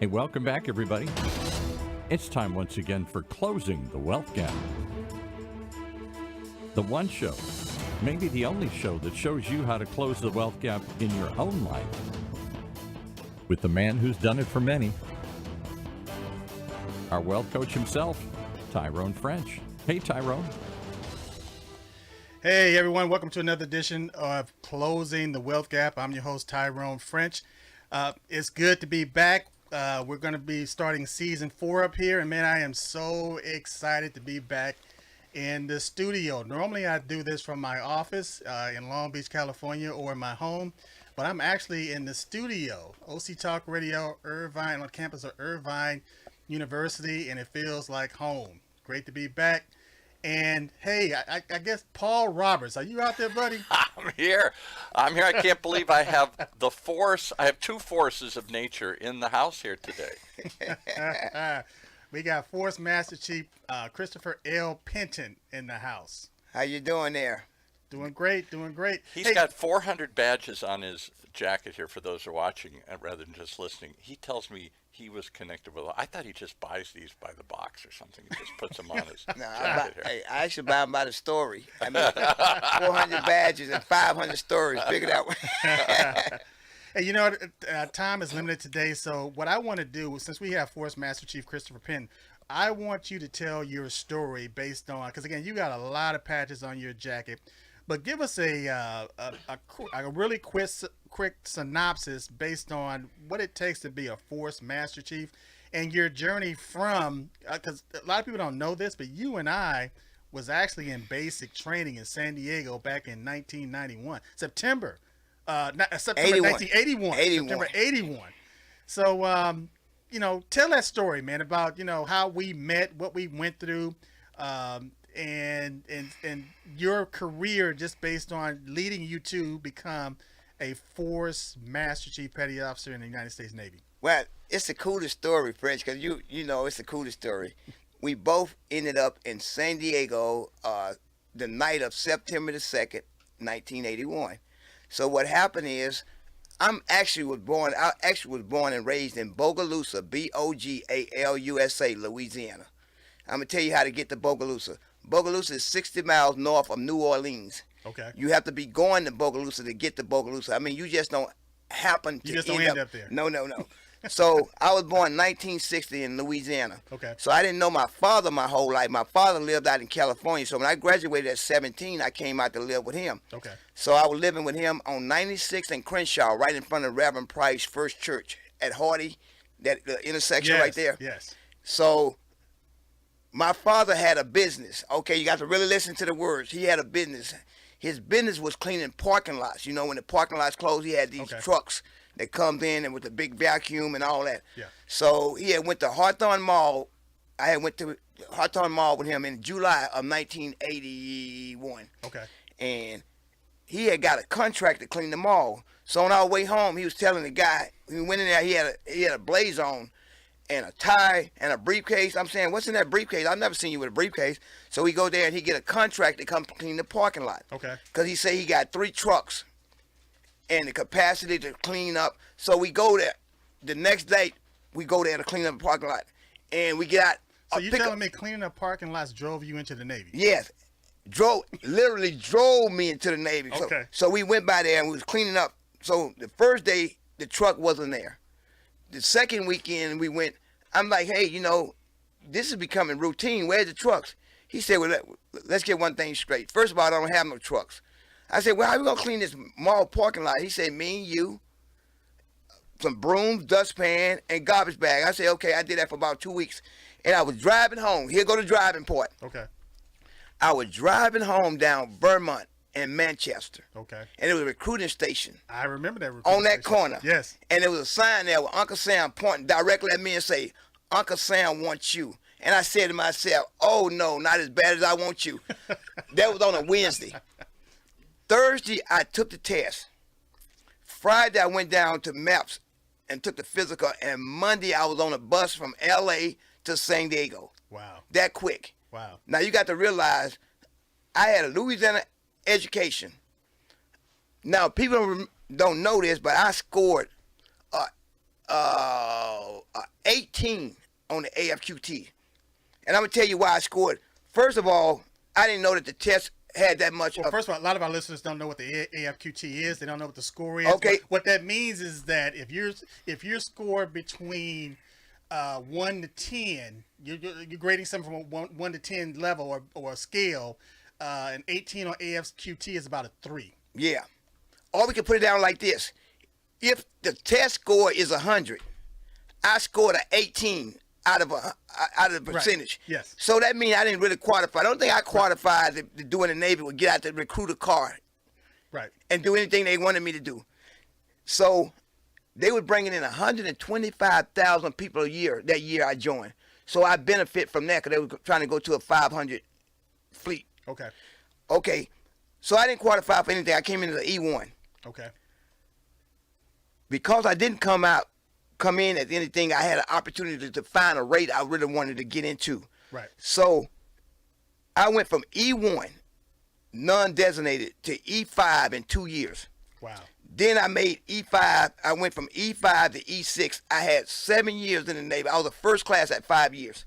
Hey, welcome back, everybody. It's time once again for Closing the Wealth Gap. The one show, maybe the only show that shows you how to close the wealth gap in your own life. With the man who's done it for many, our wealth coach himself, Tyrone French. Hey, Tyrone. Hey, everyone. Welcome to another edition of Closing the Wealth Gap. I'm your host, Tyrone French. It's good to be back. We're going to be starting season 4 up here, and man, I am so excited to be back in the studio. Normally I do this from my office in Long Beach, California, or my home, but I'm actually in the studio, OC Talk Radio, Irvine, on campus of Irvine University, and it feels like home. Great to be back. And hey, I guess Paul Roberts, are you out there, buddy? I'm here. I can't believe I have the force. I have two forces of nature in the house here today. We got Force Master Chief Chistopher L. Penton in the house. How you doing there? Doing great, doing great. He's got 400 badges on his jacket here for those who are watching rather than just listening. He tells me he was connected with. I thought he just buys these by the box or something. He just puts them on his jacket here. I actually buy them by the story. I mean, 400 badges and 500 stories. Figure it out. Hey, you know, time is limited today, so what I want to do, since we have Force Master Chief Chistopher Penton, I want you to tell your story based on, because again, you got a lot of patches on your jacket, but give us a really quick synopsis based on what it takes to be a Force Master Chief and your journey from, because a lot of people don't know this, but you and I was actually in basic training in San Diego back in 1991, September 1981. September 81. So, you know, tell that story, man, about, you know, how we met, what we went through, and your career just based on leading you to become a Force Master Chief Petty Officer in the United States Navy. Well, it's the coolest story, French, because you know it's the coolest story. We both ended up in San Diego the night of September the 2nd, 1981. So what happened is, I actually was born and raised in Bogalusa, Bogalusa, Louisiana. I'm gonna tell you how to get to Bogalusa. Bogalusa is 60 miles north of New Orleans. Okay. You have to be going to Bogalusa to get to Bogalusa. I mean, you just don't happen to end up there. No. So I was born in 1960 in Louisiana. Okay. So I didn't know my father my whole life. My father lived out in California. So when I graduated at 17, I came out to live with him. Okay. So I was living with him on 96th and Crenshaw, right in front of Reverend Price First Church at Hardy, that intersection right there. Yes. So my father had a business. Okay, you got to really listen to the words. He had a business. His business was cleaning parking lots. You know, when the parking lots closed, he had these trucks that comes in and with the big vacuum and all that. Yeah. So he had went to Hawthorne Mall. I had went to Hawthorne Mall with him in July of 1981. Okay. And he had got a contract to clean the mall. So on our way home, he was telling the guy, we went in there, he had a blaze on and a tie and a briefcase. I'm saying, what's in that briefcase? I've never seen you with a briefcase. So we go there and he get a contract to come clean the parking lot. Okay. Because he say he got 3 trucks and the capacity to clean up. So we go there. The next day, we go there to clean up the parking lot. And we get out. So you telling me cleaning up parking lots drove you into the Navy? Yes. Literally drove me into the Navy. Okay. So we went by there and we was cleaning up. So the first day, the truck wasn't there. The second weekend we went, I'm like, hey, you know, this is becoming routine. Where's the trucks? He said, well, let's get one thing straight. First of all, I don't have no trucks. I said, well, how are we going to clean this mall parking lot? He said, me and you, some brooms, dustpan, and garbage bag. I said, okay, I did that for about 2 weeks. And I was driving home. Here go the driving part. Okay. I was driving home down Vermont and Manchester. Okay. And it was a recruiting station. I remember that recruiting on that station. corner. Yes. And there was a sign there with Uncle Sam pointing directly at me and say, Uncle Sam wants you. And I said to myself, oh no, not as bad as I want you. That was on a Wednesday. Thursday, I took the test. Friday, I went down to MAPS and took the physical. And Monday, I was on a bus from LA to San Diego. Wow. That quick. Wow. Now you got to realize I had a Louisiana education. Now people don't know this, but I scored 18 on the AFQT. And I'm going to tell you why I scored. First of all, I didn't know that the test had that much. Well, first of all, a lot of our listeners don't know what the AFQT is. They don't know what the score is. Okay. What that means is that if you're scored between 1 to 10, you're grading something from a 1 to 10 level or a scale. An 18 on AFQT is about a 3. Yeah. Or we can put it down like this. If the test score is 100, I scored an 18 out of the percentage. Right. Yes. So that means I didn't really qualify. I don't think I qualified to do in the Navy would get out to recruit a car. Right. And do anything they wanted me to do. So they were bringing in 125,000 people a year that year I joined. So I benefit from that because they were trying to go to a 500 fleet. Okay. Okay. So I didn't qualify for anything. I came into the E1. Okay. Because I didn't come in as anything, I had an opportunity to find a rate I really wanted to get into. Right. So I went from E1, non-designated, to E5 in 2 years. Wow. Then I made E5. I went from E5 to E6. I had 7 years in the Navy. I was a first class at 5 years.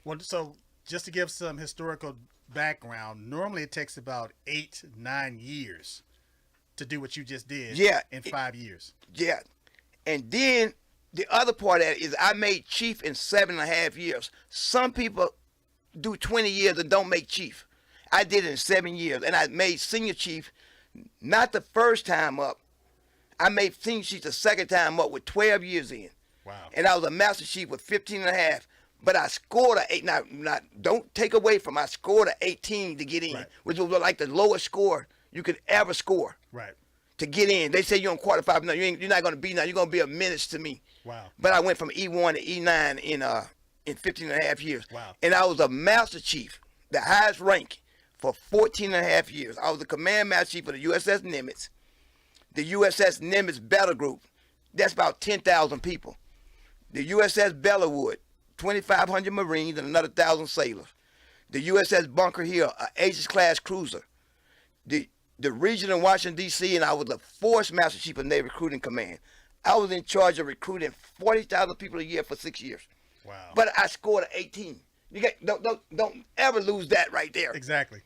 Well, so just to give some historical background, normally it takes about 8-9 years to do what you just did. Yeah. In 5 years. Yeah. And then the other part of that is I made chief in 7.5 years. Some people do 20 years and don't make chief. I did it in 7 years, and I made senior chief not the first time up. I made senior chief the second time up with 12 years in. Wow. And I was a master chief with 15.5. But I scored an 8. Now, don't take away from I scored an 18 to get in, right. which was like the lowest score you could ever score. Right. To get in. They say you don't qualify. No, you're not going to be now. You're going to be a menace to me. Wow. But I went from E1 to E9 in 15.5 years. Wow. And I was a master chief, the highest rank, for 14.5 years. I was the command master chief of the USS Nimitz. The USS Nimitz Battle Group, that's about 10,000 people. The USS Bellewood, 2,500 Marines and another 1,000 sailors. The USS Bunker Hill, an Aegis-class cruiser. The region in Washington, D.C., and I was the Force Master Chief of Navy Recruiting Command. I was in charge of recruiting 40,000 people a year for 6 years. Wow. But I scored an 18. Don't ever lose that right there. Exactly.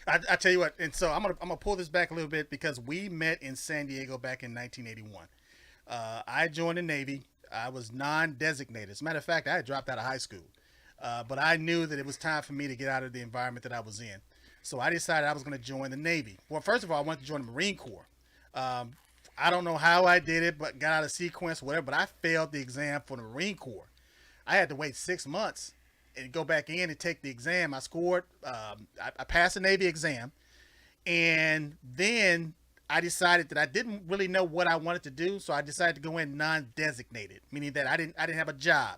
I tell you what, and so I'm gonna pull this back a little bit because we met in San Diego back in 1981. I joined the Navy. I was non-designated. As a matter of fact, I had dropped out of high school, but I knew that it was time for me to get out of the environment that I was in. So I decided I was going to join the Navy. Well, first of all, I wanted to join the Marine Corps. I don't know how I did it, but got out of sequence, whatever. But I failed the exam for the Marine Corps. I had to wait 6 months and go back in and take the exam. I scored. I passed the Navy exam, and then I decided that I didn't really know what I wanted to do, so I decided to go in non-designated, meaning that I didn't have a job.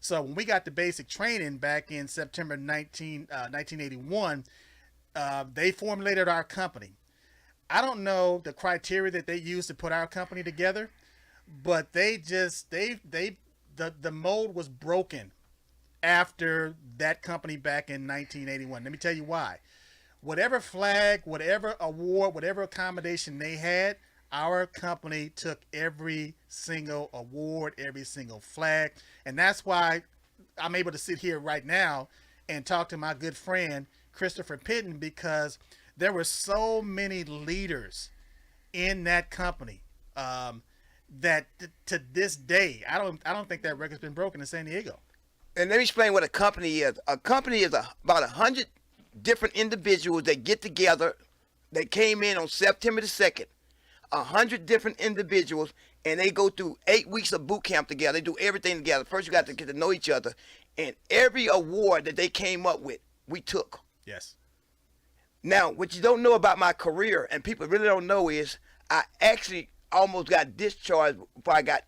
So when we got the basic training back in September 1981. They formulated our company. I don't know the criteria that they used to put our company together, but the mold was broken after that company back in 1981. Let me tell you why. Whatever flag, whatever award, whatever accommodation they had, our company took every single award, every single flag. And that's why I'm able to sit here right now and talk to my good friend Chistopher Penton, because there were so many leaders in that company that to this day, I don't think that record's been broken in San Diego. And let me explain what a company is. A company is about 100 different individuals that get together. They came in on September the 2nd. 100 different individuals, and they go through 8 weeks of boot camp together. They do everything together. First, you got to get to know each other. And every award that they came up with, we took. Yes. Now, what you don't know about my career, and people really don't know, is I actually almost got discharged before I got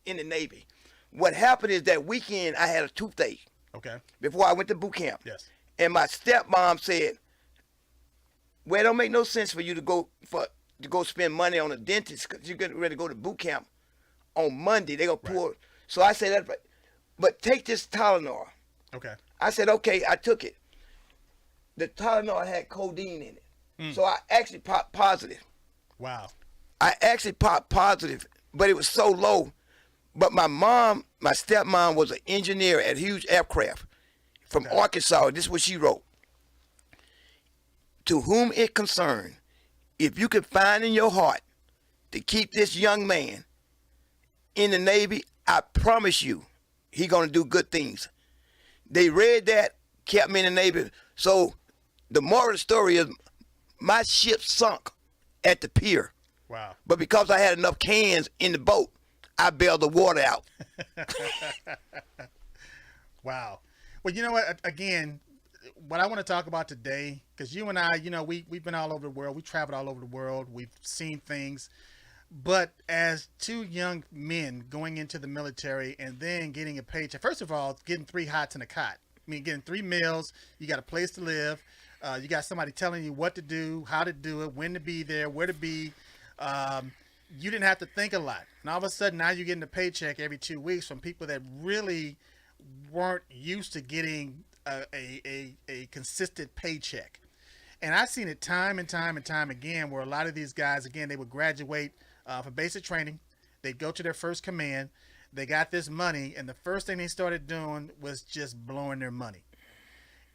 in the Navy. What happened is that weekend I had a toothache. Okay. Before I went to boot camp. Yes. And my stepmom said, well, it don't make no sense for you to go spend money on a dentist because you're getting ready to go to boot camp on Monday. They're going to pull. Right. So I said, but take this Tylenol. Okay. I said, okay, I took it. The Tylenol had codeine in it. So I actually popped positive. Wow. I actually popped positive, but it was so low. But my stepmom was an engineer at Hughes Aircraft from Arkansas. This is what she wrote. To whom it concerned, if you can find in your heart to keep this young man in the Navy, I promise you, he gonna do good things. They read that, kept me in the Navy. So the moral of the story is my ship sunk at the pier. Wow. But because I had enough cans in the boat, I bailed the water out. Wow. Well, you know what? Again, what I want to talk about today, because you and I, you know, we've been all over the world. We traveled all over the world. We've seen things. But as two young men going into the military and then getting a paycheck, first of all, getting 3 hots and a cot. I mean, getting 3 meals. You got a place to live. You got somebody telling you what to do, how to do it, when to be there, where to be. You didn't have to think a lot. And all of a sudden, now you're getting a paycheck every 2 weeks from people that really weren't used to getting a consistent paycheck. And I've seen it time and time and time again where a lot of these guys, again, they would graduate from basic training. They'd go to their first command. They got this money, and the first thing they started doing was just blowing their money.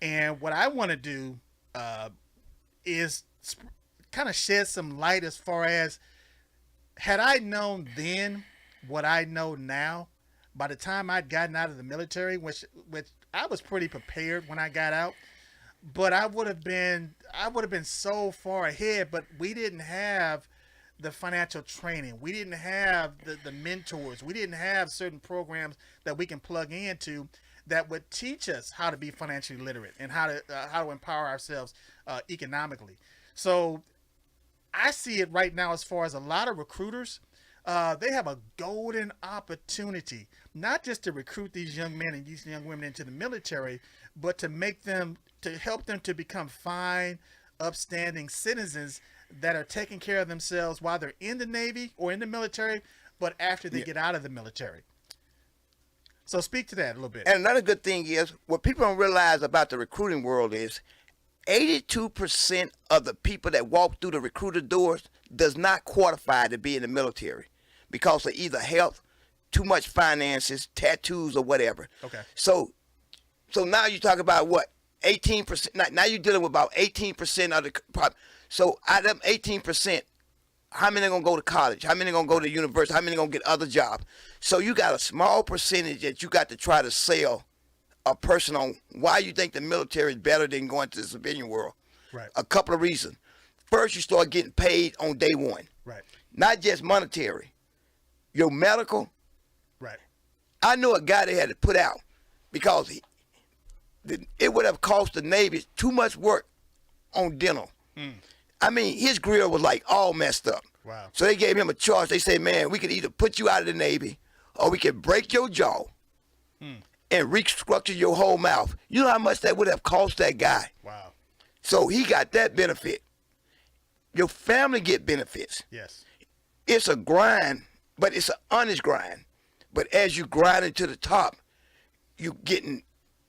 And what I want to do is kind of shed some light as far as, had I known then what I know now, by the time I'd gotten out of the military, which I was pretty prepared when I got out, but I would have been so far ahead. But we didn't have the financial training. We didn't have the mentors. We didn't have certain programs that we can plug into that would teach us how to be financially literate and how to empower ourselves economically. So I see it right now as far as a lot of recruiters. They have a golden opportunity, not just to recruit these young men and these young women into the military, but to help them to become fine, upstanding citizens that are taking care of themselves while they're in the Navy or in the military, but after they get out of the military. So speak to that a little bit. And another good thing is, what people don't realize about the recruiting world is 82% of the people that walk through the recruiter doors does not qualify to be in the military because of either health, too much finances, tattoos, or whatever. Okay. So now you talk about what? 18%. Now you're dealing with about 18% of the. So out of them 18%, how many are going to go to college? How many are going to go to university? How many are going to get other jobs? So you got a small percentage that you got to try to sell a person on why you think the military is better than going to the civilian world. Right. A couple of reasons. First, you start getting paid on day one. Right. Not just monetary. Your medical. Right. I know a guy that had to put out because it would have cost the Navy too much work on dental. I mean, his grill was like all messed up. Wow. So they gave him a choice. They said, man, we could either put you out of the Navy or we could break your jaw and restructure your whole mouth. You know how much that would have cost that guy? Wow. So he got that benefit. Your family get benefits. Yes. It's a grind, but it's an honest grind. But as you grind it to the top, you getting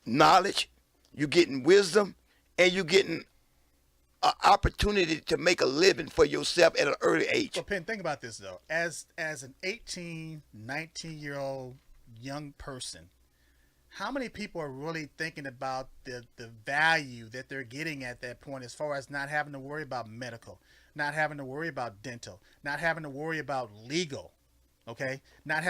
knowledge, you getting wisdom, and you getting an opportunity to make a living for yourself at an early age. So, Penn, think about this, though. As an 18, 19-year-old young person, how many people are really thinking about the value that they're getting at that point as far as not having to worry about medical, not having to worry about dental, not having to worry about legal, okay? Not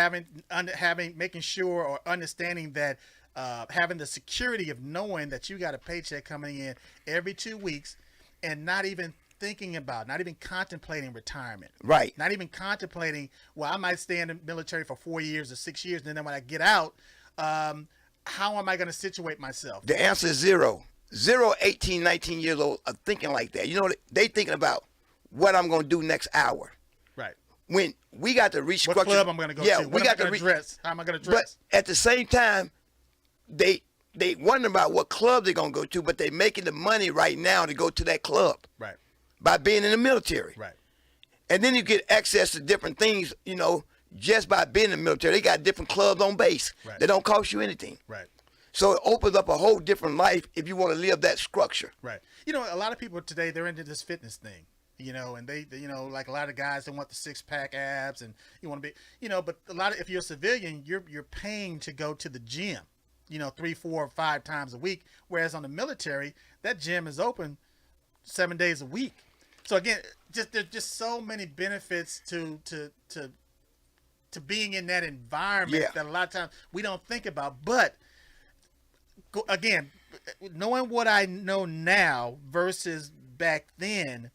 making sure or understanding that having the security of knowing that you got a paycheck coming in every 2 weeks and not even thinking about, not even contemplating retirement. Right. Not even contemplating, well, I might stay in the military for 4 years or 6 years, and then when I get out, how am I going to situate myself? The answer is zero. 18, 19 years old are thinking like that. You know, they thinking about what I'm going to do next hour. Right. When we got to restructure. What club I'm going to go to? When am I going to dress? How am I going to dress? But at the same time, they wonder about what club they're going to go to, but they're making the money right now to go to that club. Right. By being in the military. Right. And then you get access to different things, you know, just by being in the military. They got different clubs on base. Right. That don't cost you anything. Right. So it opens up a whole different life if you want to live that structure. Right. You know, a lot of people today, they're into this fitness thing. And they like a lot of guys, they want the 6-pack abs, and you want to be, but a lot of, if you're a civilian, you're paying to go to the gym, 3, 4, or 5 times a week. Whereas on the military, that gym is open 7 days a week. So again, there's just so many benefits to being in that environment that a lot of times we don't think about. But again, knowing what I know now versus back then,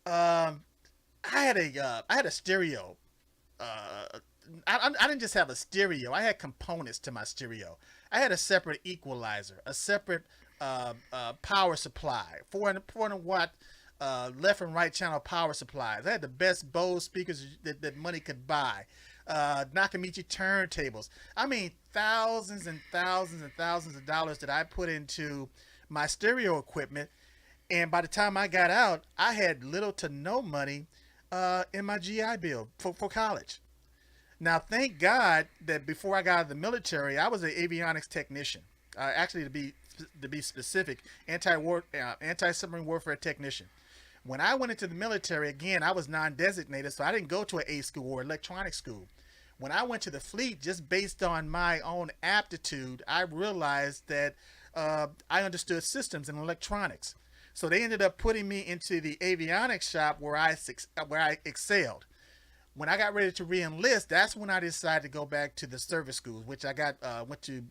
I had a stereo. I didn't just have a stereo. I had components to my stereo. I had a separate equalizer, a separate power supply, 400 watt left and right channel power supplies. I had the best Bose speakers that money could buy. Nakamichi turntables. I mean, thousands and thousands and thousands of dollars that I put into my stereo equipment. And by the time I got out, I had little to no money in my GI Bill for college. Now, thank God that before I got out of the military, I was an avionics technician. Actually, to be specific, anti-submarine warfare technician. When I went into the military, again, I was non-designated, so I didn't go to an A school or electronics school. When I went to the fleet, just based on my own aptitude, I realized that I understood systems and electronics. So they ended up putting me into the avionics shop where I excelled. When I got ready to re-enlist, that's when I decided to go back to the service schools, which I went to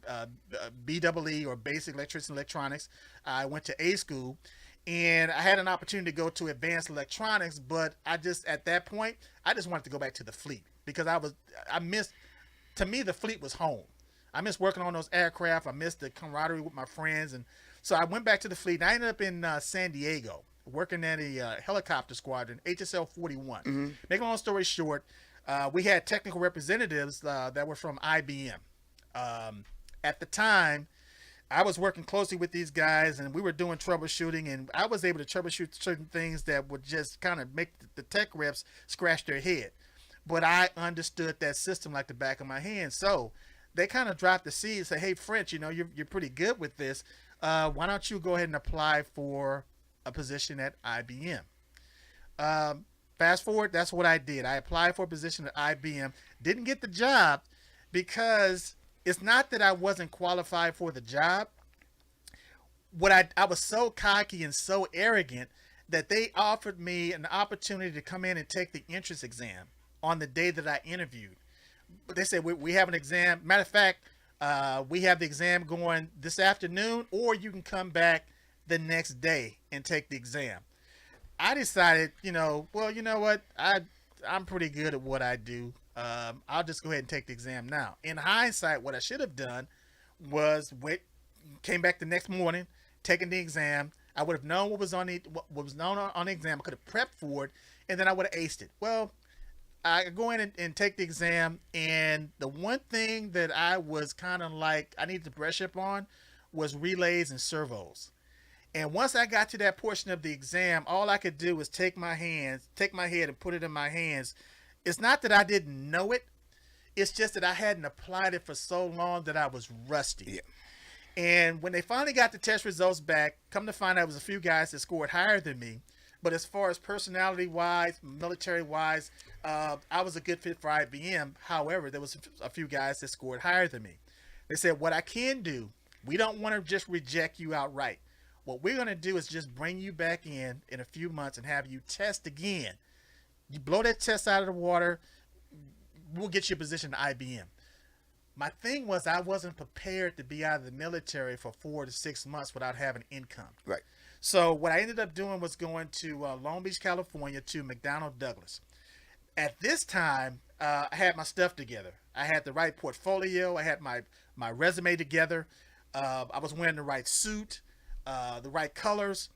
BEE, or Basic Electrician Electronics. I went to A school, and I had an opportunity to go to advanced electronics, but at that point, I just wanted to go back to the fleet because to me, the fleet was home. I missed working on those aircraft. I missed the camaraderie with my friends. And so I went back to the fleet, and I ended up in San Diego, working at a helicopter squadron, HSL 41. Mm-hmm. Make a long story short, we had technical representatives that were from IBM. At the time, I was working closely with these guys, and we were doing troubleshooting, and I was able to troubleshoot certain things that would just kind of make the tech reps scratch their head. But I understood that system like the back of my hand. So they kind of dropped the seed and say, hey, French, you're pretty good with this. Why don't you go ahead and apply for a position at IBM? Fast forward, that's what I did. I applied for a position at IBM. Didn't get the job because it's not that I wasn't qualified for the job. I was so cocky and so arrogant that they offered me an opportunity to come in and take the entrance exam on the day that I interviewed. But they said, we have an exam. Matter of fact, we have the exam going this afternoon, or you can come back the next day and take the exam. I decided, well, you know what? I'm pretty good at what I do. I'll just go ahead and take the exam now. In hindsight, what I should have done was came back the next morning, taken the exam. I would have known what was known on the exam. I could have prepped for it, and then I would have aced it. Well, I go in and take the exam, and the one thing that I was kind of like I needed to brush up on was relays and servos. And once I got to that portion of the exam, all I could do was take my head and put it in my hands. It's not that I didn't know it. It's just that I hadn't applied it for so long that I was rusty. Yeah. And when they finally got the test results back, come to find out it was a few guys that scored higher than me. But as far as personality-wise, military-wise, I was a good fit for IBM. However, there was a few guys that scored higher than me. They said, what I can do, we don't want to just reject you outright. What we're going to do is just bring you back in a few months and have you test again. You blow that test out of the water, we'll get you a position at IBM. My thing was I wasn't prepared to be out of the military for 4 to 6 months without having income. Right. So what I ended up doing was going to Long Beach, California, to McDonnell Douglas. At this time, I had my stuff together. I had the right portfolio. I had my resume together. I was wearing the right suit, the right colors.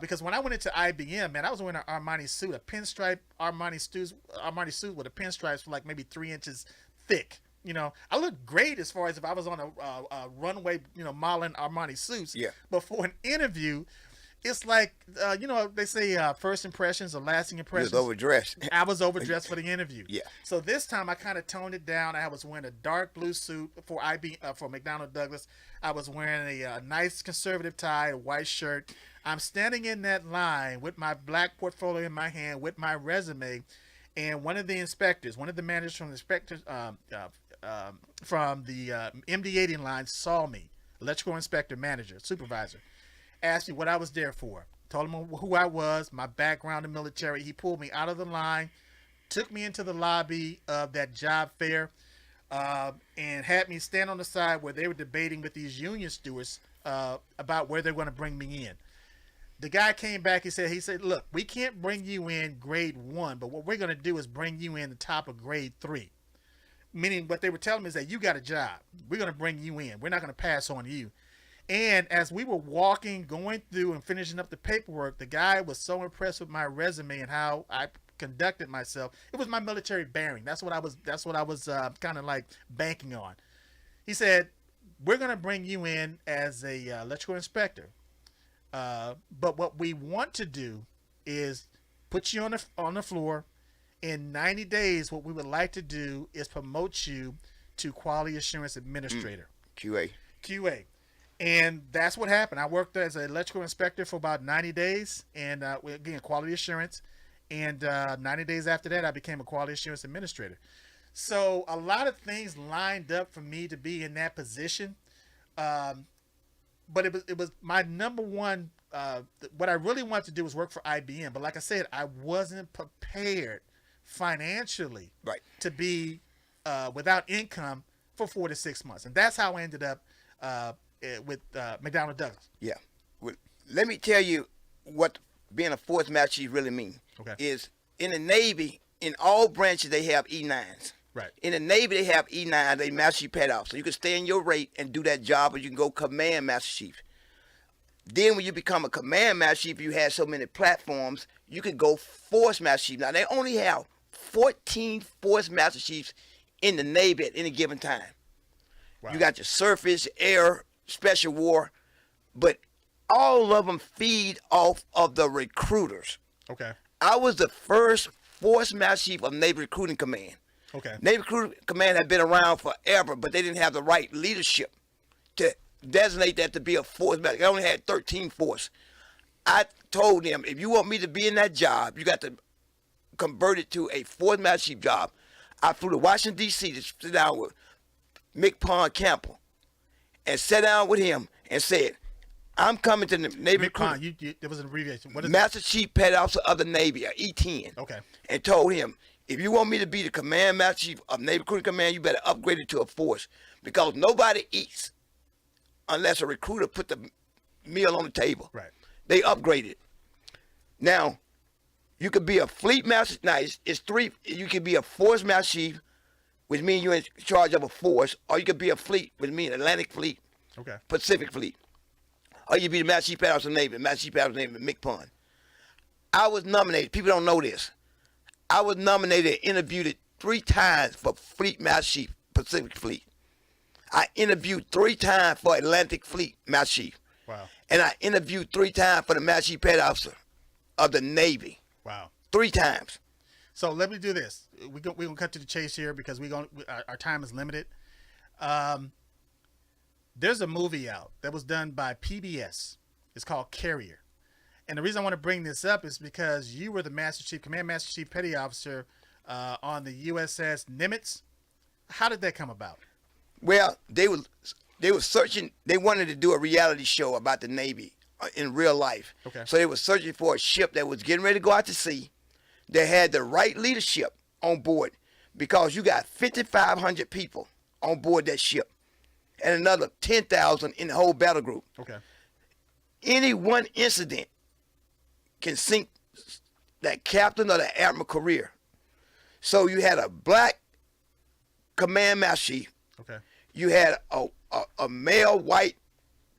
Because when I went into IBM, man, I was wearing an Armani suit, a pinstripe Armani suit with a pinstripes for like maybe 3 inches thick. I looked great as far as if I was on a runway, modeling Armani suits. Yeah. But for an interview, it's like they say first impressions are lasting You impressions. was overdressed. I was overdressed for the interview. Yeah. So this time I kind of toned it down. I was wearing a dark blue suit for for McDonnell Douglas. I was wearing a nice conservative tie, a white shirt. I'm standing in that line with my black portfolio in my hand with my resume, and one of the managers from the inspectors from the MD80 line saw me, electrical inspector, manager, supervisor, asked me what I was there for. Told him who I was, my background in military. He pulled me out of the line, took me into the lobby of that job fair, and had me stand on the side where they were debating with these union stewards about where they're going to bring me in. The guy came back. He said, look, we can't bring you in grade 1, but what we're going to do is bring you in the top of grade 3. Meaning what they were telling me is that you got a job. We're going to bring you in. We're not going to pass on you. And as we were walking, going through and finishing up the paperwork, the guy was so impressed with my resume and how I conducted myself. It was my military bearing. That's what I was kind of like banking on. He said, we're going to bring you in as a electrical inspector. But what we want to do is put you on the floor. In 90 days, what we would like to do is promote you to quality assurance administrator. QA. And that's what happened. I worked as an electrical inspector for about 90 days, and again, quality assurance. And 90 days after that, I became a quality assurance administrator. So a lot of things lined up for me to be in that position. But it was my number one. What I really wanted to do was work for IBM. But like I said, I wasn't prepared financially to be without income for 4 to 6 months. And that's how I ended up with McDonnell Douglas. Yeah. Well, let me tell you what being a force master chief really means. Okay. Is in the Navy, in all branches, they have E9s. Right. In the Navy, they have E9, they master chief pet off. So you can stay in your rate and do that job, or you can go command master chief. Then when you become a command master chief, you have so many platforms, you could go force master chief. Now, they only have 14 force master chiefs in the Navy at any given time. Wow. You got your surface, air, special war, but all of them feed off of the recruiters. Okay. I was the first force master chief of Navy Recruiting Command. Okay. Navy Recruiting Command had been around forever, but they didn't have the right leadership to designate that to be a force master. They only had 13 force. I told them, if you want me to be in that job, you got to convert it to a force master chief job. I flew to Washington, D.C. to sit down with McPon Campbell and sat down with him and said, I'm coming to the Navy Recruiting. There was an abbreviation. What is Master Chief Petty Officer of the Navy, E10. Okay. And told him, if you want me to be the Command Master Chief of Navy Recruiting Command, you better upgrade it to a force, because nobody eats unless a recruiter put the meal on the table. Right. They upgrade it. Now, you could be a fleet master. Now, it's three. You could be a force master chief, which means you're in charge of a force, or you could be a fleet, which means Atlantic Fleet, Okay. Pacific Fleet. Or you be the Master Chief Petty Officer of the Navy, Master Chief Petty Officer of the Navy, McPon. I was nominated. People don't know this. I was nominated and interviewed 3 times for Fleet Master Chief, Pacific Fleet. I interviewed 3 times for Atlantic Fleet Master Chief. Wow. And I interviewed 3 times for the Master Chief Petty Officer of the Navy. Wow. 3 times. So let me do this. We're gonna cut to the chase here because our time is limited. There's a movie out that was done by PBS. It's called Carrier. And the reason I want to bring this up is because you were the Command Master Chief Petty Officer on the USS Nimitz. How did that come about? Well, they were searching. They wanted to do a reality show about the Navy in real life. Okay. So they were searching for a ship that was getting ready to go out to sea, that had the right leadership on board, because you got 5,500 people on board that ship and another 10,000 in the whole battle group. Okay. Any one incident can sink that captain or the admiral career. So you had a black command master chief. Okay. You had a male white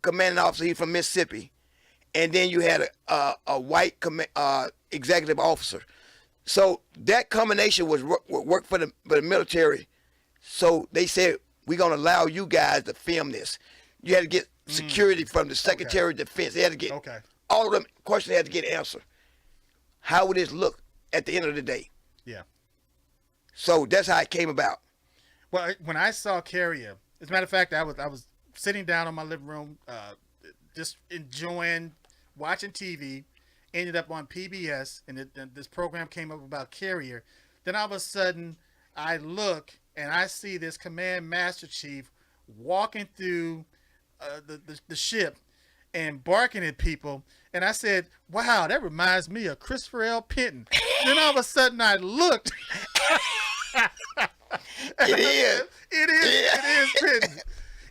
commanding officer, he's from Mississippi, and then you had a white executive officer. So that combination was work for the military. So they said, we're going to allow you guys to film this. You had to get security from the Secretary of Defense. They had to get all of them questions had to get answered. How would this look at the end of the day? Yeah. So that's how it came about. Well, when I saw Carrier, as a matter of fact, I was sitting down in my living room, just enjoying watching TV. Ended up on PBS, and this program came up about Carrier. Then all of a sudden, I look and I see this Command Master Chief walking through the ship and barking at people. And I said, wow, that reminds me of Christopher L. Penton. Then all of a sudden I looked. It is. It is Penton.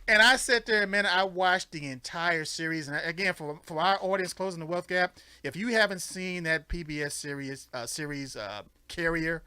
And I sat there, man, I watched the entire series. And again, for our audience, Closing the Wealth Gap, if you haven't seen that PBS series Carrier,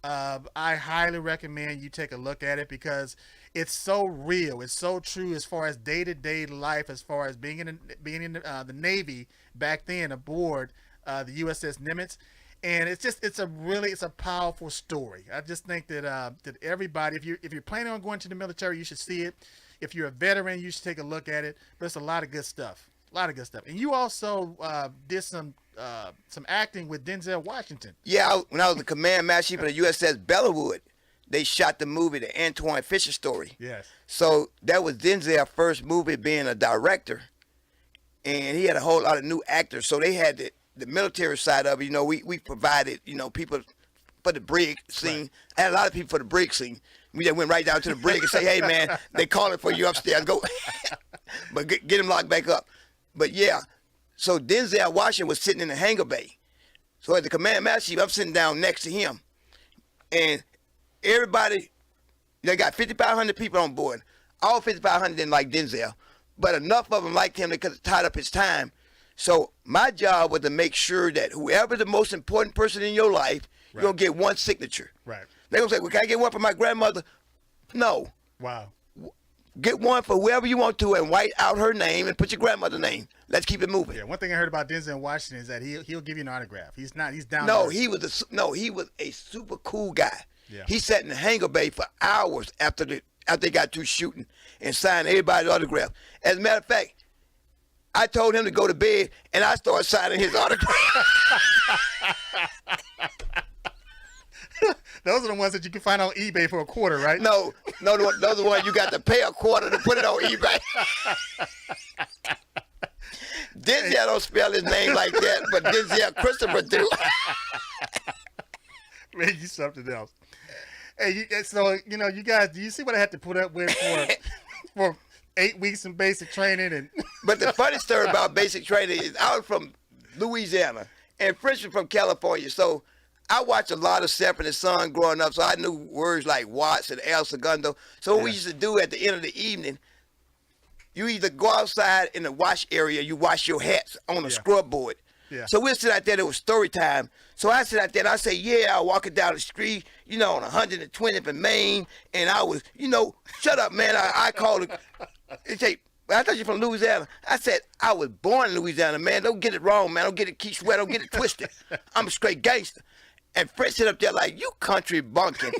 I highly recommend you take a look at it because it's so real. It's so true as far as day-to-day life, as far as being in the Navy back then aboard the USS Nimitz. And it's a powerful story. I just think that everybody, if you're planning on going to the military, you should see it. If you're a veteran, you should take a look at it. But it's a lot of good stuff. And you also did some acting with Denzel Washington. Yeah, when I was the Command Master Chief of the USS Bellawood, they shot the movie, the Antoine Fisher Story. Yes. So that was Denzel's first movie being a director. And he had a whole lot of new actors. So they had the military side of it. You know, we provided, people for the brig scene. Right. I had a lot of people for the brig scene. We just went right down to the brig and say, hey, man, they calling for you upstairs. Go. But get him locked back up. But, yeah, so Denzel Washington was sitting in the hangar bay. So as the Command Master Chief, I'm sitting down next to him. And everybody, they got 5,500 people on board. All 5,500 didn't like Denzel. But enough of them liked him because it tied up his time. So my job was to make sure that whoever the most important person in your life, right, you're going to get one signature. Right. They're going to say, well, can I get one for my grandmother? No. Wow. Get one for whoever you want to and write out her name and put your grandmother's name. Let's keep it moving. Yeah, one thing I heard about Denzel Washington is that he'll give you an autograph. He's down. No, he was a super cool guy. Yeah. He sat in the hangar bay for hours after they got through shooting and signed everybody's autograph. As a matter of fact, I told him to go to bed, and I started signing his autograph. Those are the ones that you can find on eBay for $0.25, right? No, those are the ones you got to pay $0.25 to put it on eBay. Denzel don't spell his name like that, but Denzel Christopher do. Man, you something else. Hey, you guys, do you see what I had to put up with for 8 weeks in basic training? And But the funny story about basic training is I was from Louisiana and French was from California, so I watched a lot of Sanford and Son growing up, so I knew words like Watts and El Segundo. So what we used to do at the end of the evening, you either go outside in the wash area, you wash your hats on a scrub board. Yeah. So we'll sit out there, it was story time. So I sit out there and I say, yeah, I was walking down the street, on 120th and Main, and I was, shut up, man, I called it. They say, I thought you're from Louisiana. I said, I was born in Louisiana, man. Don't get it wrong, man. Don't get it keep sweat. Don't get it twisted. I'm a straight gangster. And Fred sit up there like, you country bunking.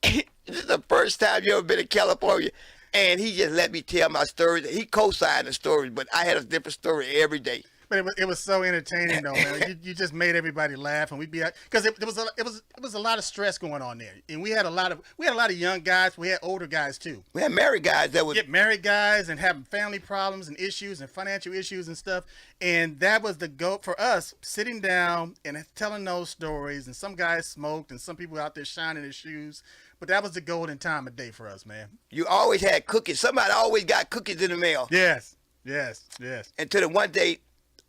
This is the first time you ever been in California. And he just let me tell my stories. He co-signed the stories, but I had a different story every day. But it was so entertaining though, man. You just made everybody laugh, and we'd be because it was a lot of stress going on there, and we had a lot of young guys. We had older guys too. We had married guys that would get married guys and having family problems and issues and financial issues and stuff. And that was the goal for us, sitting down and telling those stories. And some guys smoked, and some people out there shining their shoes. But that was the golden time of day for us, man. You always had cookies. Somebody always got cookies in the mail. Yes. Until the one day,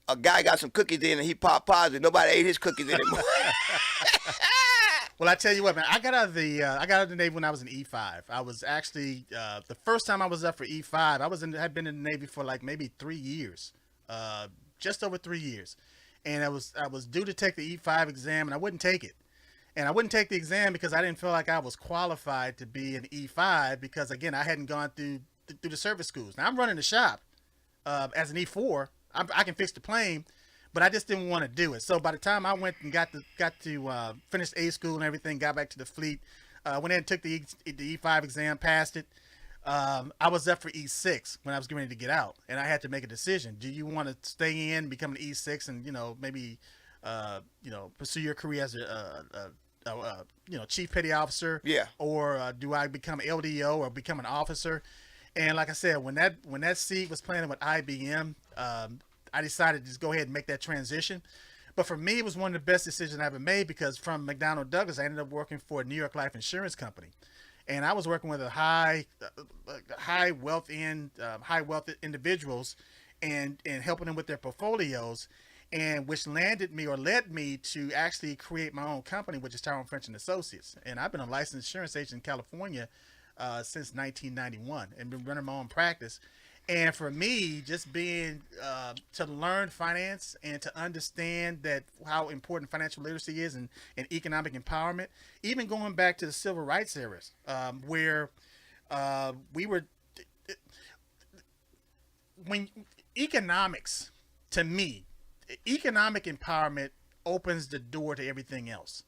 a guy got some cookies in and he popped positive. Nobody ate his cookies anymore. Well, I tell you what, man. I got out of the Navy when I was in E5. I was actually the first time I was up for E5. Had been in the Navy for like maybe 3 years, just over 3 years, and I was due to take the E5 exam, and I wouldn't take it. And I wouldn't take the exam because I didn't feel like I was qualified to be an E5 because, again, I hadn't gone through the service schools. Now I'm running the shop as an E4. I can fix the plane, but I just didn't want to do it. So by the time I went and got to finish A school and everything, got back to the fleet, went in and took the E5 exam, passed it. I was up for E6 when I was getting ready to get out, and I had to make a decision. Do you want to stay in, become an E6, and maybe pursue your career as a chief petty officer? Yeah. Or do I become LDO or become an officer? And like I said, when that seat was planted with IBM, I decided to just go ahead and make that transition. But for me, it was one of the best decisions I ever made, because from McDonnell Douglas, I ended up working for a New York Life Insurance Company. And I was working with a high wealth individuals and helping them with their portfolios, and which led me to actually create my own company, which is Tyrone French and Associates. And I've been a licensed insurance agent in California since 1991 and been running my own practice. And for me, just being to learn finance and to understand that how important financial literacy is and economic empowerment, even going back to the civil rights eras, where we were, when economics, to me, economic empowerment opens the door to everything else.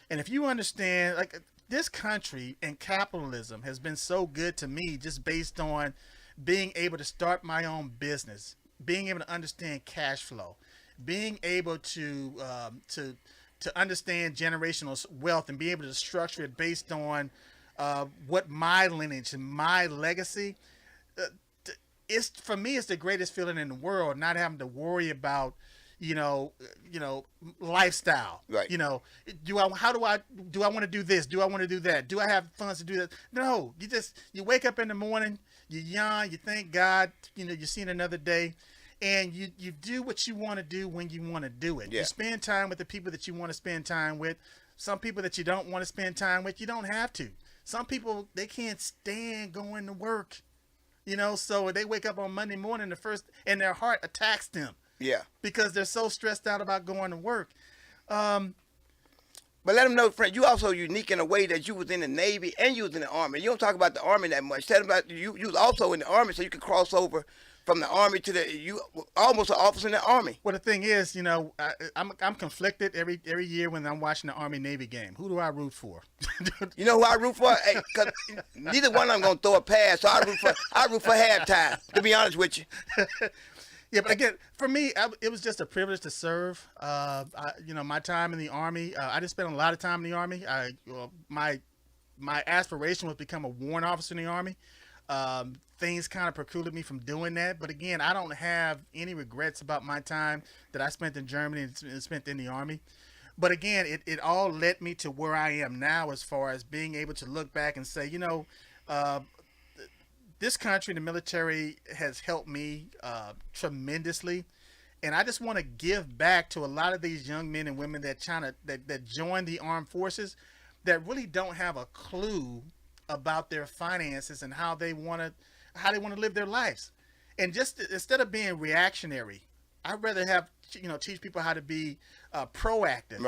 And if you understand, like, this country and capitalism has been so good to me just based on being able to start my own business, being able to understand cash flow, being able to understand generational wealth and be able to structure it based on what my lineage and my legacy. It's, for me, it's the greatest feeling in the world, not having to worry about lifestyle. Right. Do I want to do this? Do I want to do that? Do I have funds to do that? No, you wake up in the morning, you yawn, you thank God, you're seeing another day, and you do what you want to do when you want to do it. Yeah. You spend time with the people that you want to spend time with. Some people that you don't want to spend time with, you don't have to. Some people, they can't stand going to work, so they wake up on Monday morning, and their heart attacks them. Yeah. Because they're so stressed out about going to work. But let them know, friend, you also unique in a way that you was in the Navy and you was in the Army. You don't talk about the Army that much. Tell them about you was also in the Army, so you could cross over from the Army to you almost an officer in the Army. Well, the thing is, I'm conflicted every year when I'm watching the Army-Navy game. Who do I root for? You know who I root for? Hey, 'cause neither one of them gonna throw a pass, so I root for halftime, to be honest with you. Yeah, but again, for me, it was just a privilege to serve. My time in the Army, I just spent a lot of time in the Army. My aspiration was to become a warrant officer in the Army. Things kind of precluded me from doing that. But again, I don't have any regrets about my time that I spent in Germany and spent in the Army. But again, it all led me to where I am now, as far as being able to look back and say, this country, the military, has helped me tremendously, and I just want to give back to a lot of these young men and women that join the armed forces, that really don't have a clue about their finances and how they want to live their lives. And just instead of being reactionary, I'd rather teach people how to be proactive.